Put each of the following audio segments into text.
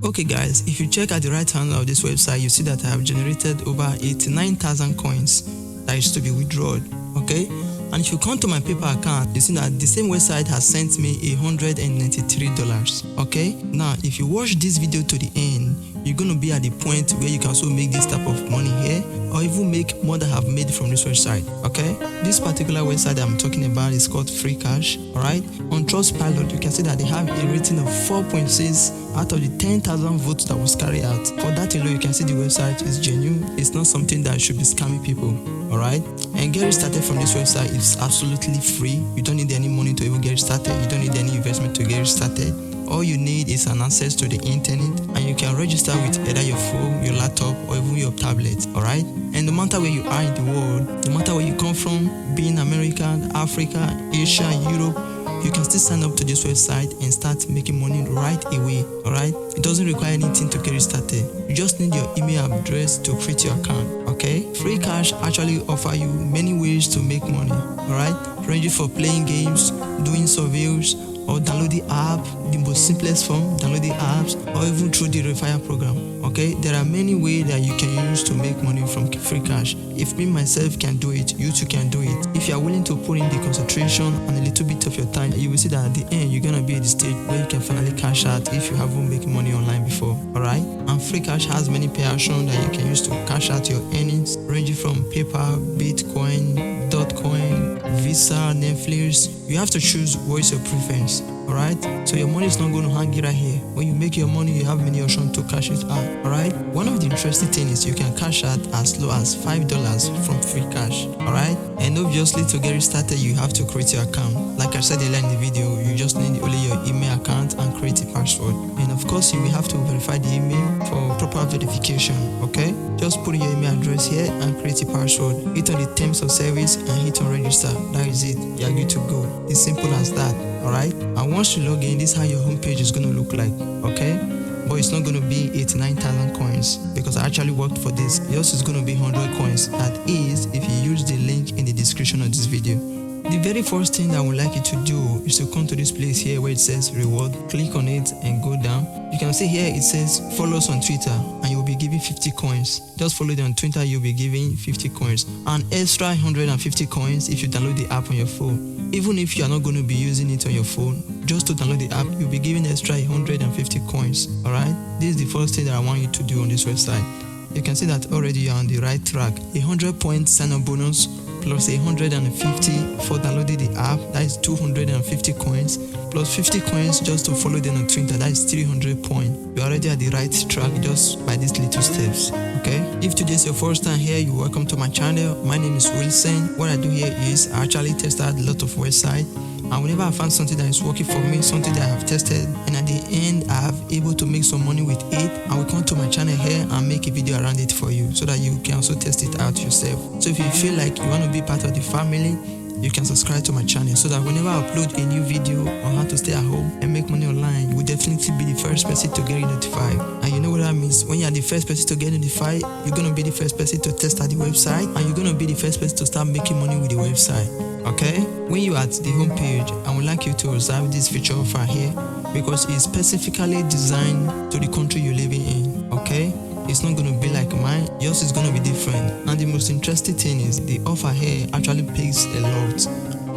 Okay guys, if you check at the right hand of this website, you see that I have generated over 89,000 coins that is to be withdrawn. Okay, and if you come to my PayPal account, you see that the same website has sent me $193. Okay, now if you watch this video to the end, you're going to be at the point where you can also make this type of money here, or even make more than I have made from this website. Okay, this particular website that I'm talking about is called Freecash. Alright, on Trustpilot you can see that they have a rating of 4.6 out of the 10,000 votes that was carried out. For that alone, you can see the website is genuine. It's not something that should be scamming people. Alright, and getting started from this website is absolutely free. You don't need any money to even get started. You don't need any investment to get started. All you need is an access to the internet, and you can register with either your phone, your laptop, or even your tablet. Alright, and no matter where you are in the world, no matter where you come from, being America, Africa, Asia, Europe, you can still sign up to this website and start making money right away. Alright, it doesn't require anything to get you started. You just need your email address to create your account. Okay, Freecash actually offer you many ways to make money. Alright, ranging for playing games, doing surveys, or download the app, the most simplest form, download the apps, or even through the referral program. Okay, there are many ways that you can use to make money from Freecash. If me myself can do it, you too can do it. If you are willing to put in the concentration and a little bit of your time, you will see that at the end you're gonna be at the stage where you can finally cash out if you haven't made money online before. Alright, and Freecash has many pay options that you can use to cash out your earnings, ranging from PayPal, Bitcoin, Dogecoin, Visa, Netflix. You have to choose what is your preference. Alright, so your money is not going to hang it right here. When you make your money, you have many options to cash it out. Alright, one of the interesting things is you can cash out as low as $5 from Freecash. Alright, and obviously to get it started, you have to create your account. Like I said earlier in the video, you just need only your email account and create a password. And of course, you will have to verify the email for proper verification. Okay, just put your email address here and create a password. Hit on the terms of service and hit on register. That is it. You are good to go. It's simple as that. Alright, and once you log in, this is how your homepage is going to look like. Okay, but it's not going to be 89,000 coins because I actually worked for this. Yours is going to be 100 coins. That is if you use the link in the description of this video. The very first thing that I would like you to do is to come to this place here where it says reward. Click on it and go down. You can see here it says follow us on Twitter and you'll be given 50 coins. Just follow them on Twitter, you'll be given 50 coins. An extra 150 coins if you download the app on your phone. Even if you are not going to be using it on your phone, just to download the app, you'll be given extra 150 coins. Alright, this is the first thing that I want you to do on this website. You can see that already you are on the right track. 100-point sign-up bonus plus 150 for downloading the app, that is 250 coins, plus 50 coins just to follow them on Twitter, that is 300 points. You're already at the right track just by these little steps. Okay, if today is your first time here, you're welcome to my channel. My name is Wilson. What I do here is I actually test out a lot of websites, and whenever I find something that is working for me, something that I have tested, and at the end I have able to make some money with it, I will come to my channel here and make a video around it for you so that you can also test it out yourself. So if you feel like you want to be part of the family, you can subscribe to my channel so that whenever I upload a new video on how to stay at home and make money online, you will definitely be the first person to get notified. And you know what that means? When you are the first person to get notified, you're going to be the first person to test out the website, and you're going to be the first person to start making money with the website. Okay, when you're at the home page, I would like you to observe this feature offer here because it's specifically designed to the country you're living in. Okay, it's not going to be like mine, yours is going to be different. And the most interesting thing is the offer here actually pays a lot.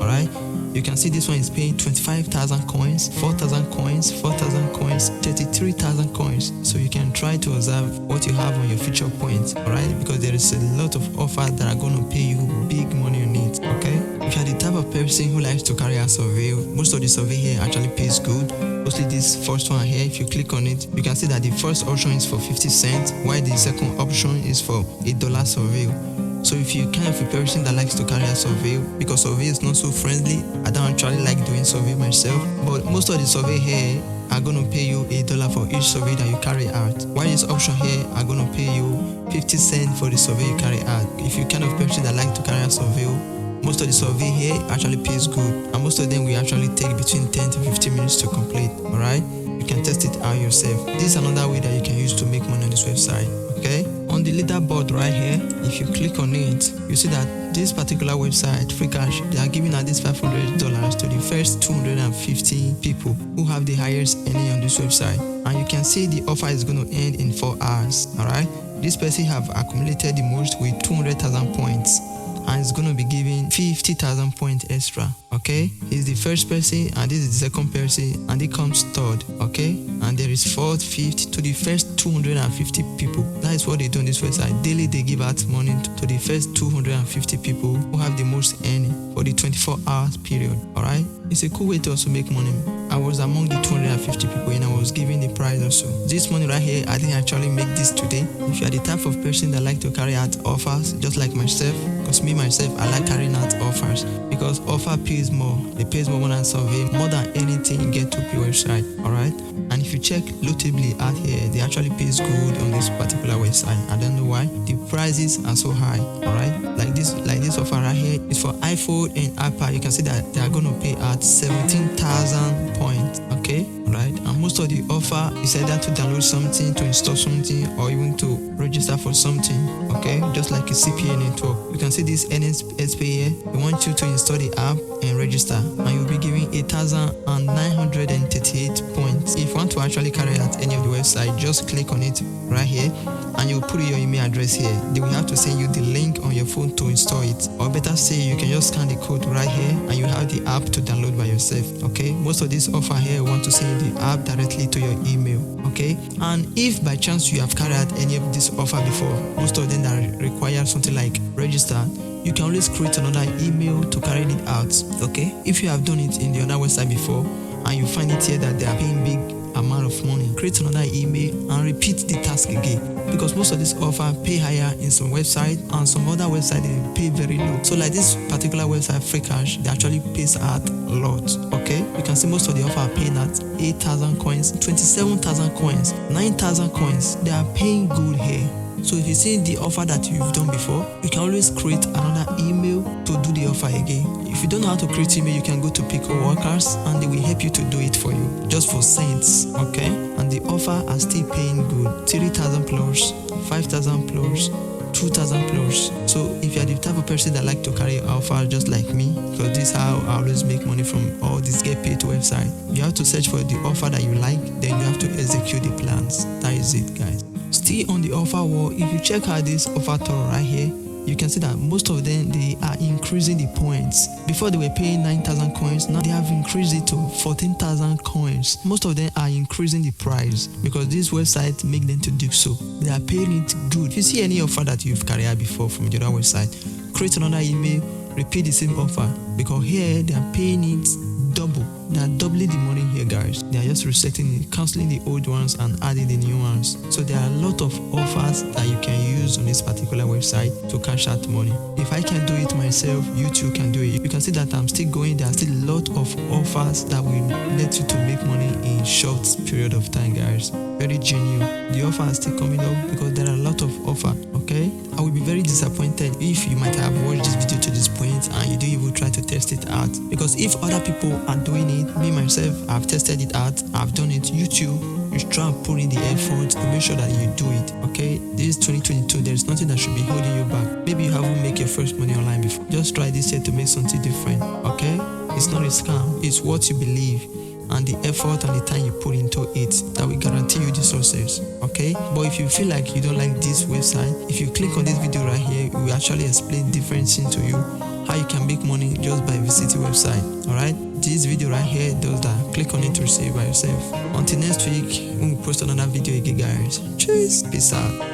Alright, you can see this one is paying 25,000 coins, 4,000 coins, 4,000 coins, 33,000 coins. So you can try to observe what you have on your feature points. Alright, because there is a lot of offers that are going to pay you big money on it. Okay, if you're the type of person who likes to carry out survey, most of the survey here actually pays good. Mostly this first one here, if you click on it, you can see that the first option is for 50 cents, while the second option is for $1 survey. So if you're kind of a person that likes to carry a survey, because survey is not so friendly, I don't actually like doing survey myself, but most of the survey here are going to pay you $1 for each survey that you carry out, while this option here are going to pay you 50 cents for the survey you carry out. If you're kind of person that like to carry a survey, most of the survey here actually pays good, and most of them will actually take between 10 to 15 minutes to complete. Alright, you can test it out yourself. This is another way that you can use to make money on this website. Okay, on the leaderboard right here, if you click on it, you see that this particular website, Freecash, they are giving out this $500 to the first 250 people who have the highest earning on this website. And and you can see the offer is going to end in 4 hours. All right, this person have accumulated the most with 200,000 points, and is going to be giving 50,000 points extra. Okay, he's the first person, and this is the second person, and it comes third. Okay, and there is fourth, fifth to the first 250 people. That is what they do on this website. Daily they give out money to the first 250 people who have the most earning for the 24 hours period. All right, it's a cool way to also make money. I was among the 250 people, and I was giving the prize also. This money right here, I didn't actually make this today. If you are the type of person that like to carry out offers, just like myself, because myself, I like carrying out offers because offer pays more. It pays more than survey, more than anything you get to your website. All right, and if you check notably out here, they actually pays good on this particular website. I don't know why the prices are so high. All right, like this offer right here is for iPhone and iPad. You can see that they are going to pay at 17,000 points. Okay, all right, and most of the offer is either to download something, to install something, or even to register for something. Okay, just like a CPA network. You can see this NSP here. We want you to install the app and register, and you'll be giving 8,938 points. If you want to actually carry out any of the website, just click on it right here, and you'll put your email address here. They will have to send you the link on your phone to install it, or better say, you can just scan the code right here, and you have the app to download by yourself. Okay, most of this offer here want to send the app directly to your email. Okay, and if by chance you have carried out any of this offer before, most of them that require something like register, you can always create another email to carry it out. Okay, if you have done it in the other website before and you find it here that they are paying big amount of money, create another email and repeat the task again, because most of this offer pay higher in some website and some other website they pay very low. So like this particular website Freecash, they actually pays out a lot. Okay, you can see most of the offer are paying at 8,000 coins, 27,000 coins, 9,000 coins. They are paying good here. So if you see the offer that you've done before, you can always create another email to do the offer again. If you don't know how to create email, you can go to Pico Workers and they will help you to do it for you, just for cents. Okay, and the offer are still paying good, 3,000 plus, 5,000 plus, 2,000 plus. So if you are the type of person that like to carry an offer just like me, because this is how I always make money from all this get paid to website, you have to search for the offer that you like, then you have to execute the plans. That is it, guys. Still on the offer wall, if you check out this offer tool right here, you can see that most of them, they are increasing the points. Before they were paying 9,000 coins, now they have increased it to 14,000 coins. Most of them are increasing the price because this website make them to do so. They are paying it good. If you see any offer that you've carried out before from the other website, create another email, repeat the same offer, because here they are paying it double. They are doubling the money here, guys. They are just resetting it, cancelling the old ones and adding the new ones. So there are a lot of offers that you can use on this particular website to cash out money. If I can do it myself, you too can do it. You can see that I'm still going. There are still a lot of offers that will let you to make money in short period of time, guys. Very genuine. The offer is still coming up because there are a lot of offers. Okay, I will be very disappointed if you might have watched this video to this point and you don't even try to test it out, because if other people are doing it, me myself, I've tested it out, I've done it. You too, you should try and put in the effort to make sure that you do it. Okay, this is 2022. There's nothing that should be holding you back. Maybe you haven't made your first money online before. Just try this year to make something different. Okay, it's not a scam, it's what you believe and the effort and the time you put into it that will guarantee you the success. Okay, but if you feel like you don't like this website, if you click on this video right here, we will actually explain different things to you, how you can make money just by visiting website. All right, this video right here does that. Click on it to receive by yourself. Until next week when we post another video again, guys. Cheers, peace out.